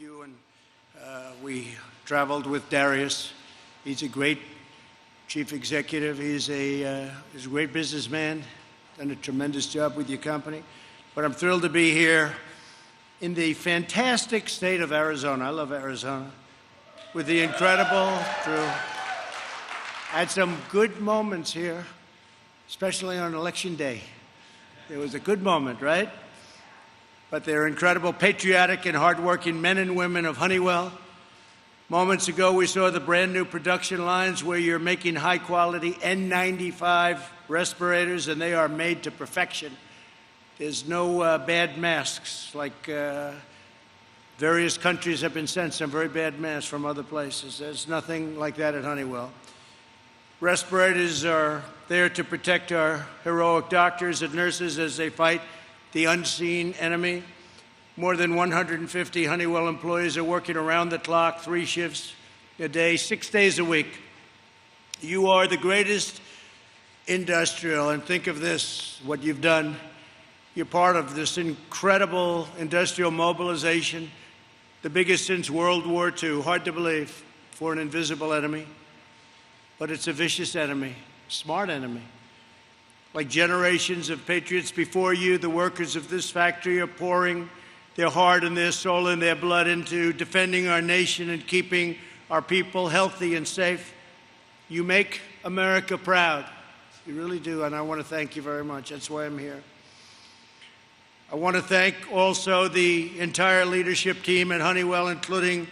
You and we traveled with Darius. He's a great chief executive. He's a great businessman. Done a tremendous job with your company. But I'm thrilled to be here in the fantastic state of Arizona. I love Arizona. With the incredible Drew. I had some good moments here, especially on Election Day. It was a good moment, right? But they're incredible, patriotic and hardworking men and women of Honeywell. Moments ago, we saw the brand new production lines where you're making high-quality N95 respirators, and they are made to perfection. There's no bad masks, like various countries have been sent some very bad masks from other places. There's nothing like that at Honeywell. Respirators are there to protect our heroic doctors and nurses as they fight the unseen enemy. More than 150 Honeywell employees are working around the clock, 3 shifts a day, 6 days a week. You are the greatest industrial, and think of this, what you've done. You're part of this incredible industrial mobilization, the biggest since World War II, hard to believe, for an invisible enemy. But it's a vicious enemy, smart enemy. Like generations of patriots before you, the workers of this factory are pouring their heart and their soul and their blood into defending our nation and keeping our people healthy and safe. You make America proud. You really do, and I want to thank you very much. That's why I'm here. I want to thank also the entire leadership team at Honeywell, including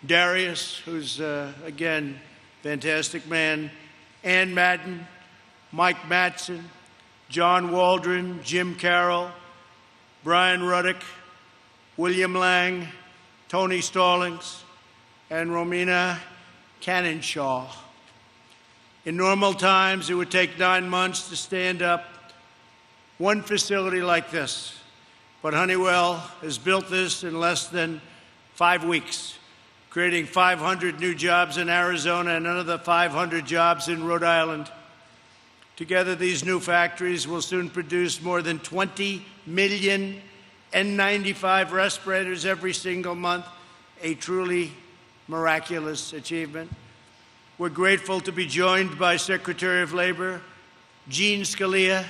Darius, who's, again, fantastic man, Ann Madden, Mike Matson, John Waldron, Jim Carroll, Brian Ruddick, William Lang, Tony Stallings, and Romina Cannonshaw. In normal times, it would take 9 months to stand up one facility like this. But Honeywell has built this in less than 5 weeks, creating 500 new jobs in Arizona and another 500 jobs in Rhode Island. Together, these new factories will soon produce more than 20 million N95 respirators every single month, a truly miraculous achievement. We're grateful to be joined by Secretary of Labor Gene Scalia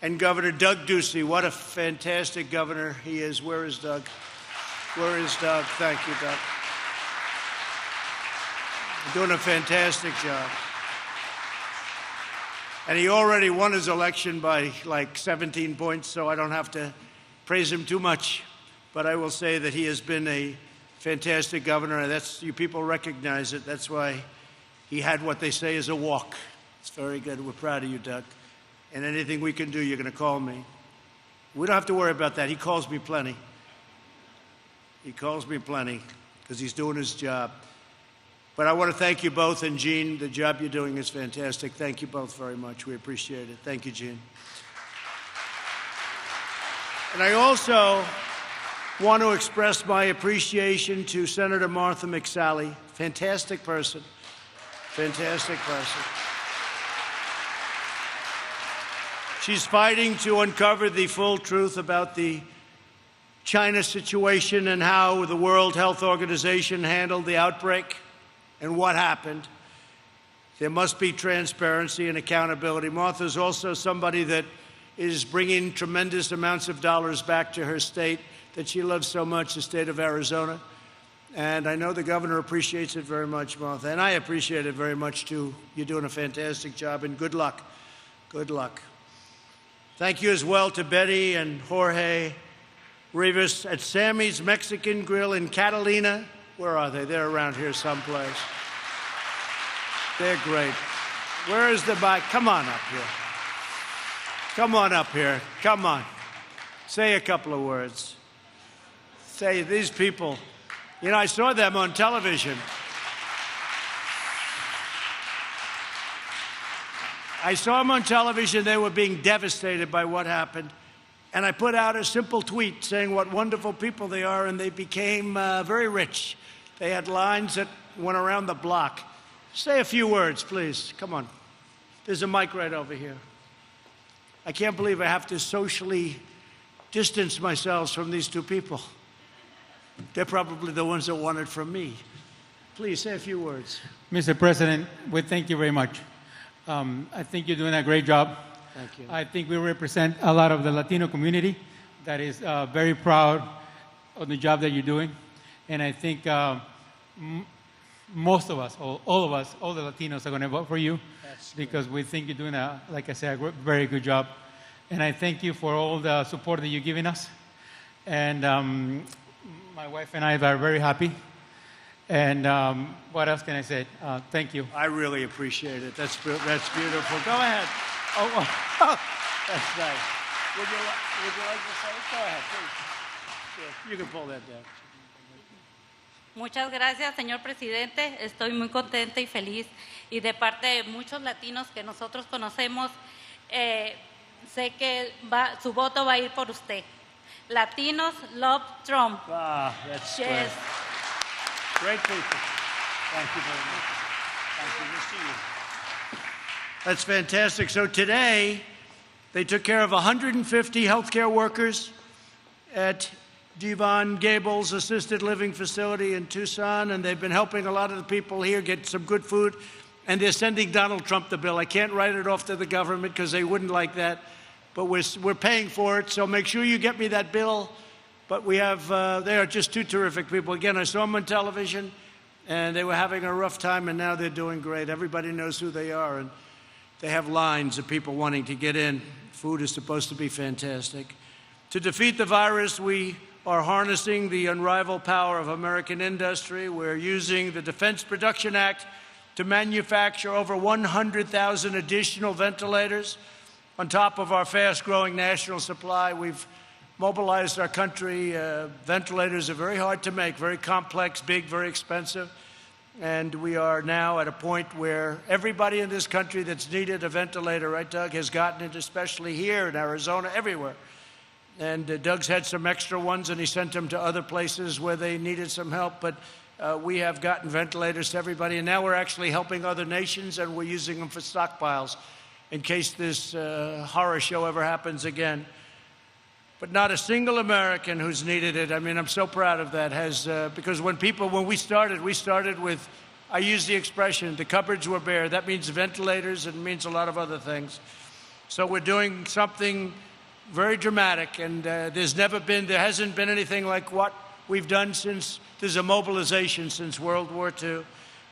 and Governor Doug Ducey. What a fantastic governor he is. Where is Doug? Where is Doug? Thank you, Doug. You're doing a fantastic job. And he already won his election by like 17 points, so I don't have to praise him too much. But I will say that he has been a fantastic governor. That's, you people recognize it. That's why he had what they say is a walk. It's very good. We're proud of you, Doug. And anything we can do, you're going to call me. We don't have to worry about that. He calls me plenty. He calls me plenty because he's doing his job. But I want to thank you both, and Gene, the job you're doing is fantastic. Thank you both very much. We appreciate it. Thank you, Gene. And I also want to express my appreciation to Senator Martha McSally. Fantastic person. Fantastic person. She's fighting to uncover the full truth about the China situation and how the World Health Organization handled the outbreak and what happened. There must be transparency and accountability. Martha's also somebody that is bringing tremendous amounts of dollars back to her state that she loves so much, the state of Arizona. And I know the governor appreciates it very much, Martha. And I appreciate it very much, too. You're doing a fantastic job, and good luck. Good luck. Thank you as well to Betty and Jorge Rivas at Sammy's Mexican Grill in Catalina. Where are they? They're around here someplace. They're great. Where is the bike? Come on up here. Come on up here. Come on. Say a couple of words. Say, these people, you know, I saw them on television. I saw them on television. They were being devastated by what happened. And I put out a simple tweet saying what wonderful people they are, and they became very rich. They had lines that went around the block. Say a few words, please. Come on. There's a mic right over here. I can't believe I have to socially distance myself from these two people. They're probably the ones that want it from me. Please say a few words. Mr. President, we thank you very much. I think you're doing a great job. Thank you. I think we represent a lot of the Latino community that is very proud of the job that you're doing. And I think most of us, all of us, all the Latinos are going to vote for you because we think you're doing, like I said, a very good job. And I thank you for all the support that you're giving us. And my wife and I are very happy. And what else can I say? Thank you. I really appreciate it. That's beautiful. Go ahead. Oh, that's nice. Would you like to say it? Go ahead, please. Yeah, you can pull that down. Muchas gracias, señor presidente. Estoy muy contenta y feliz. Y de parte de muchos latinos que nosotros conocemos, sé que su voto va a ir por usted. Latinos love Trump. Ah, that's Yes. Great people. Thank you very much. Thank you. We'll see you. That's fantastic. So today, they took care of 150 healthcare workers at Devon Gables Assisted Living Facility in Tucson, and they've been helping a lot of the people here get some good food, and they're sending Donald Trump the bill. I can't write it off to the government because they wouldn't like that, but we're paying for it, so make sure you get me that bill. But we have, they are just two terrific people. Again, I saw them on television, and they were having a rough time, and now they're doing great. Everybody knows who they are, and they have lines of people wanting to get in. Food is supposed to be fantastic. To defeat the virus, we are harnessing the unrivaled power of American industry. We're using the Defense Production Act to manufacture over 100,000 additional ventilators on top of our fast-growing national supply. We've mobilized our country. Ventilators are very hard to make, very complex, big, very expensive. And we are now at a point where everybody in this country that's needed a ventilator, right, Doug, has gotten it, especially here in Arizona, everywhere. And Doug's had some extra ones, and he sent them to other places where they needed some help. But we have gotten ventilators to everybody, and now we're actually helping other nations, and we're using them for stockpiles in case this horror show ever happens again. But not a single American who's needed it. I mean, I'm so proud of that. Because when we started with, I use the expression, the cupboards were bare. That means ventilators, and it means a lot of other things. So we're doing something very dramatic, and there hasn't been anything like what we've done since there's a mobilization since World War II.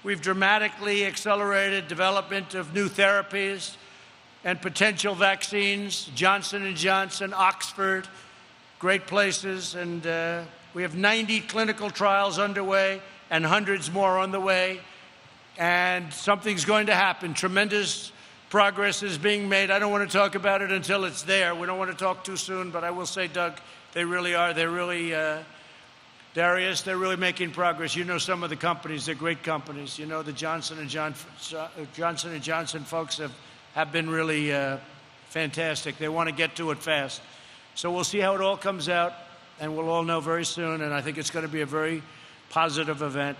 We've dramatically accelerated development of new therapies and potential vaccines, Johnson & Johnson, Oxford, great places, and we have 90 clinical trials underway and hundreds more on the way, and something's going to happen. Tremendous progress is being made. I don't want to talk about it until it's there. We don't want to talk too soon, but I will say, Doug, they really are. They're really, Darius, they're really making progress. You know some of the companies. They're great companies. You know the Johnson & Johnson folks have been really fantastic. They want to get to it fast. So we'll see how it all comes out, and we'll all know very soon, and I think it's going to be a very positive event.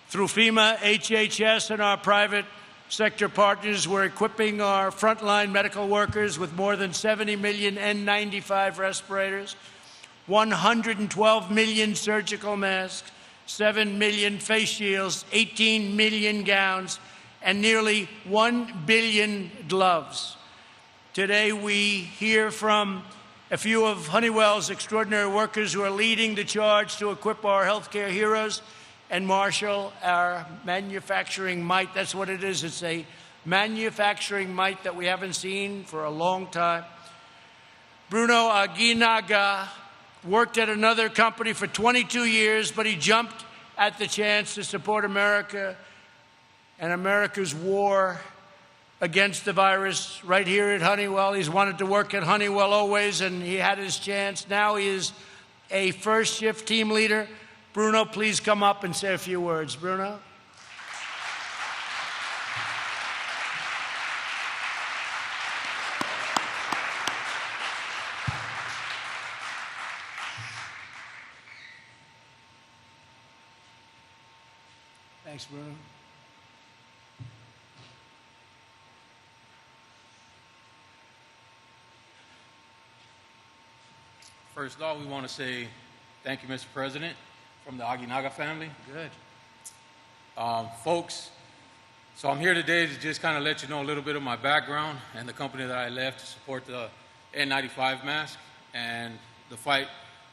Through FEMA, HHS, and our private sector partners, we're equipping our frontline medical workers with more than 70 million N95 respirators, 112 million surgical masks, 7 million face shields, 18 million gowns, and nearly 1 billion gloves. Today, we hear from a few of Honeywell's extraordinary workers who are leading the charge to equip our healthcare heroes and marshal our manufacturing might. That's what it is. It's a manufacturing might that we haven't seen for a long time. Bruno Aguinaga worked at another company for 22 years, but he jumped at the chance to support America and America's war against the virus right here at Honeywell. He's wanted to work at Honeywell always, and he had his chance. Now he is a first-shift team leader. Bruno, please come up and say a few words. Bruno? Thanks, Bruno. First off, we want to say thank you, Mr. President, from the Aguinaga family. Good. Folks, so I'm here today to just kind of let you know a little bit of my background and the company that I left to support the N95 mask and the fight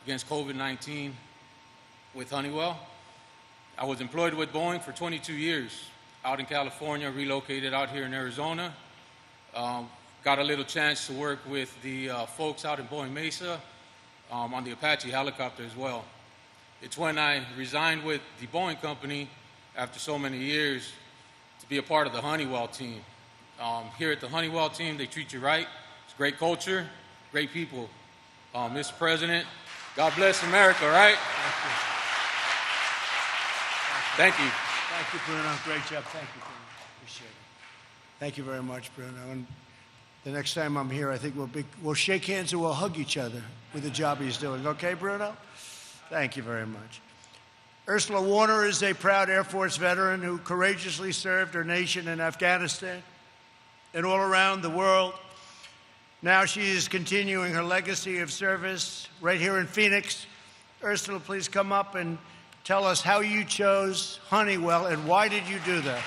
against COVID-19 with Honeywell. I was employed with Boeing for 22 years out in California, relocated out here in Arizona. Got a little chance to work with the folks out in Boeing Mesa on the Apache helicopter as well. It's when I resigned with the Boeing company after so many years to be a part of the Honeywell team. Here at the Honeywell team, they treat you right. It's great culture, great people. Mr. President, God bless America, right? Thank you. Thank you, Bruno. Great job. Thank you, Bruno. Appreciate it. Thank you very much, Bruno. And the next time I'm here, I think we'll shake hands and we'll hug each other with the job he's doing. Okay, Bruno? Thank you very much. Ursula Warner is a proud Air Force veteran who courageously served her nation in Afghanistan and all around the world. Now she is continuing her legacy of service right here in Phoenix. Ursula, please come up and tell us how you chose Honeywell and why did you do that?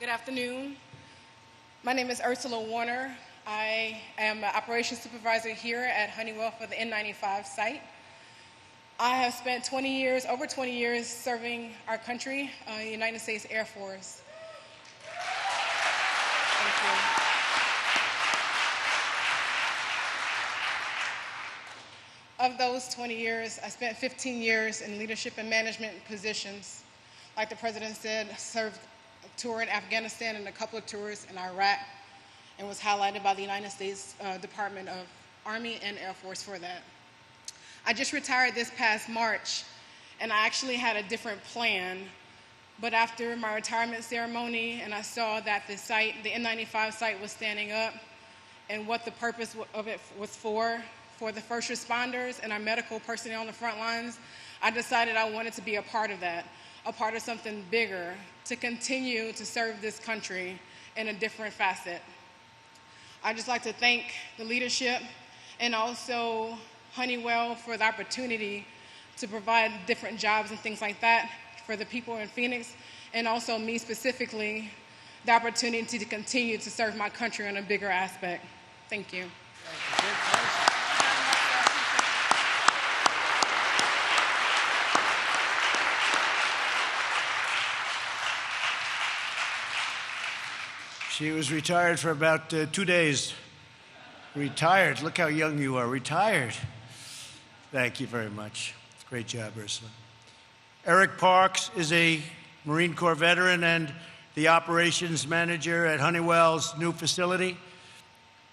Good afternoon. My name is Ursula Warner. I am an operations supervisor here at Honeywell for the N95 site. I have spent over 20 years serving our country, the United States Air Force. Thank you. Of those 20 years, I spent 15 years in leadership and management positions. Like the President said, served a tour in Afghanistan and a couple of tours in Iraq, and was highlighted by the United States Department of Army and Air Force for that. I just retired this past March, and I actually had a different plan, but after my retirement ceremony and I saw that the N95 site was standing up and what the purpose of it was for the first responders and our medical personnel on the front lines, I decided I wanted to be a part of that, a part of something bigger, to continue to serve this country in a different facet. I'd just like to thank the leadership and also Honeywell for the opportunity to provide different jobs and things like that for the people in Phoenix, and also me specifically, the opportunity to continue to serve my country on a bigger aspect. Thank you. She was retired for about 2 days. Retired. Look how young you are. Retired. Thank you very much. Great job, Ursula. Eric Parks is a Marine Corps veteran and the operations manager at Honeywell's new facility.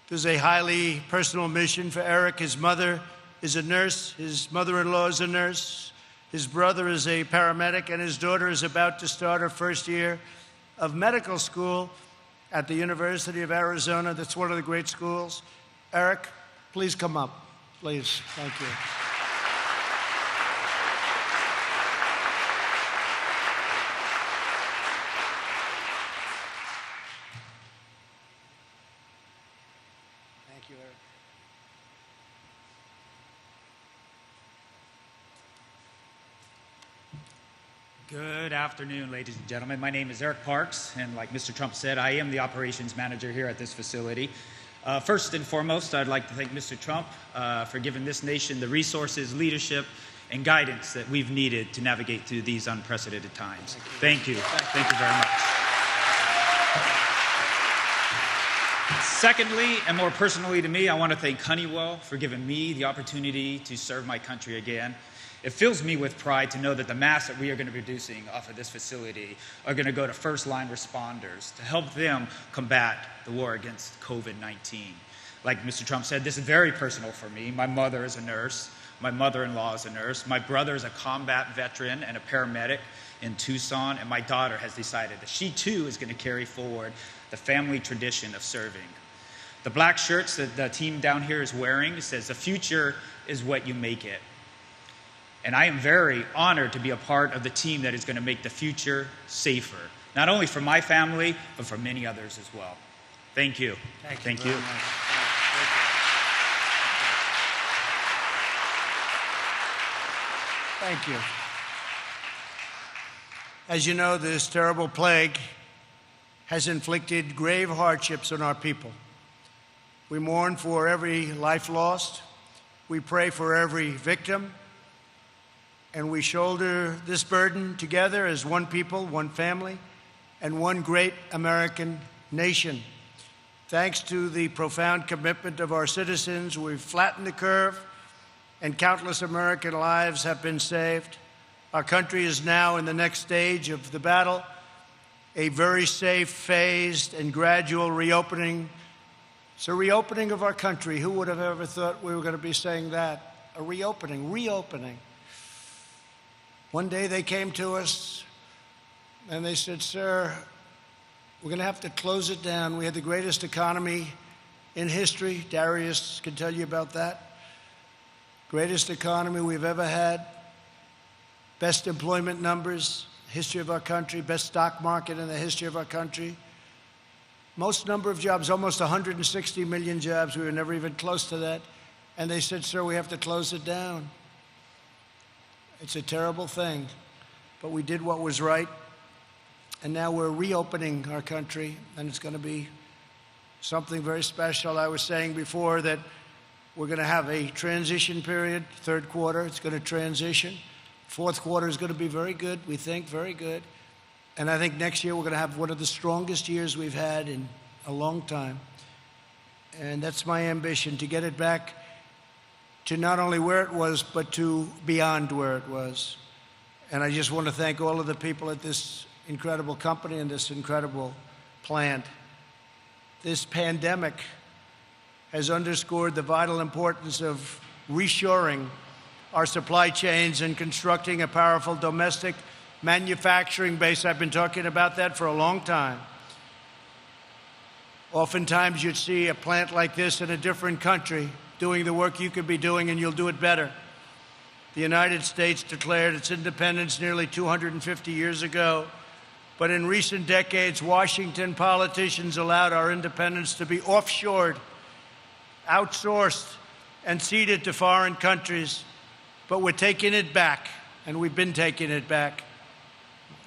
This is a highly personal mission for Eric. His mother is a nurse. His mother-in-law is a nurse. His brother is a paramedic, and his daughter is about to start her first year of medical school at the University of Arizona. That's one of the great schools. Eric, please come up, please. Thank you. Thank you, Eric. Good afternoon, ladies and gentlemen. My name is Eric Parks, and like Mr. Trump said, I am the operations manager here at this facility. First and foremost, I'd like to thank Mr. Trump for giving this nation the resources, leadership, and guidance that we've needed to navigate through these unprecedented times. Thank you. Thank you very much. Secondly, and more personally to me, I want to thank Honeywell for giving me the opportunity to serve my country again. It fills me with pride to know that the masks that we are going to be producing off of this facility are going to go to first-line responders to help them combat the war against COVID-19. Like Mr. Trump said, this is very personal for me. My mother is a nurse. My mother-in-law is a nurse. My brother is a combat veteran and a paramedic in Tucson, and my daughter has decided that she too is going to carry forward the family tradition of serving. The black shirts that the team down here is wearing says, "The future is what you make it." And I am very honored to be a part of the team that is going to make the future safer, not only for my family, but for many others as well. Thank you. Thank you. Thank you. As you know, this terrible plague has inflicted grave hardships on our people. We mourn for every life lost. We pray for every victim. And we shoulder this burden together as one people, one family, and one great American nation. Thanks to the profound commitment of our citizens, we've flattened the curve, and countless American lives have been saved. Our country is now in the next stage of the battle, a very safe, phased, and gradual reopening. It's a reopening of our country. Who would have ever thought we were going to be saying that? A reopening. One day they came to us and they said, "Sir, we're going to have to close it down. We had the greatest economy in history." Darius can tell you about that. Greatest economy we've ever had. Best employment numbers, history of our country, best stock market in the history of our country. Most number of jobs, almost 160 million jobs. We were never even close to that. And they said, "Sir, we have to close it down." It's a terrible thing, but we did what was right. And now we're reopening our country, and it's going to be something very special. I was saying before that we're going to have a transition period. Third quarter, it's going to transition. Fourth quarter is going to be very good, we think, very good. And I think next year we're going to have one of the strongest years we've had in a long time. And that's my ambition, to get it back to not only where it was, but to beyond where it was. And I just want to thank all of the people at this incredible company and this incredible plant. This pandemic has underscored the vital importance of reshoring our supply chains and constructing a powerful domestic manufacturing base. I've been talking about that for a long time. Oftentimes you'd see a plant like this in a different country doing the work you could be doing, and you'll do it better. The United States declared its independence nearly 250 years ago, but in recent decades, Washington politicians allowed our independence to be offshored, outsourced, and ceded to foreign countries. But we're taking it back, and we've been taking it back.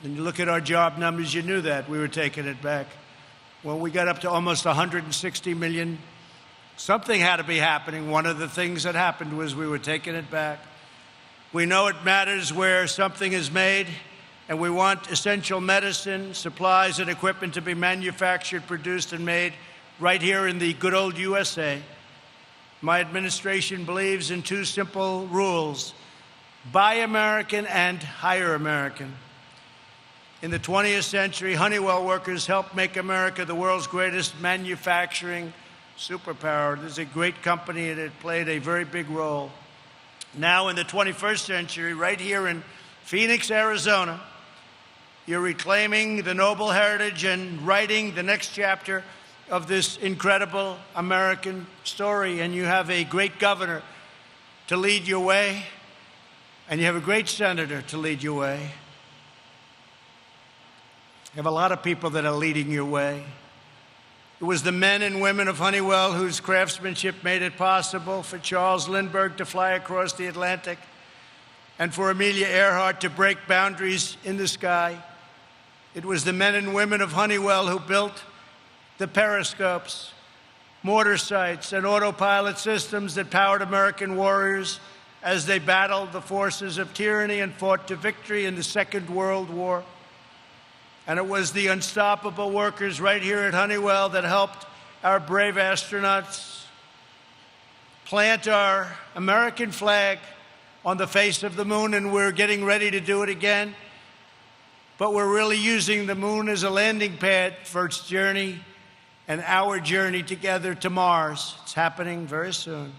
And you look at our job numbers, you knew that we were taking it back. When we got up to almost 160 million, something had to be happening. One of the things that happened was we were taking it back. We know it matters where something is made, and we want essential medicine, supplies, and equipment to be manufactured, produced, and made right here in the good old USA. My administration believes in two simple rules: buy American and hire American. In the 20th century, Honeywell workers helped make America the world's greatest manufacturing superpower. This is a great company, and it played a very big role. Now in the 21st century, right here in Phoenix, Arizona, you're reclaiming the noble heritage and writing the next chapter of this incredible American story. And you have a great governor to lead your way, and you have a great senator to lead your way. You have a lot of people that are leading your way. It was the men and women of Honeywell whose craftsmanship made it possible for Charles Lindbergh to fly across the Atlantic and for Amelia Earhart to break boundaries in the sky. It was the men and women of Honeywell who built the periscopes, mortar sights, and autopilot systems that powered American warriors as they battled the forces of tyranny and fought to victory in the Second World War. And it was the unstoppable workers right here at Honeywell that helped our brave astronauts plant our American flag on the face of the moon, and we're getting ready to do it again. But we're really using the moon as a landing pad for its journey and our journey together to Mars. It's happening very soon.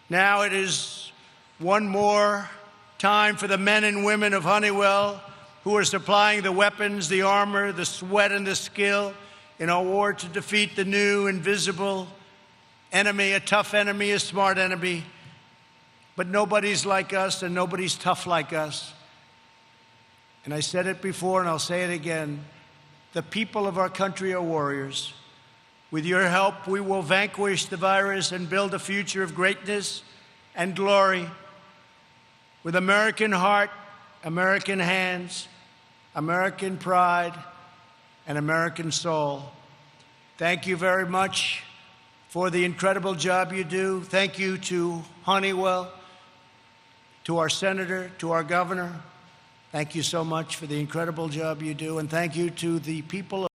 Now it is one more time for the men and women of Honeywell who are supplying the weapons, the armor, the sweat, and the skill in our war to defeat the new invisible enemy, a tough enemy, a smart enemy. but nobody's like us and nobody's tough like us. And I said it before and I'll say it again. The people of our country are warriors. With your help, we will vanquish the virus and build a future of greatness and glory. With American heart, American hands, American pride, and American soul. Thank you very much for the incredible job you do. Thank you to Honeywell, to our senator, to our governor. Thank you so much for the incredible job you do. And thank you to the people of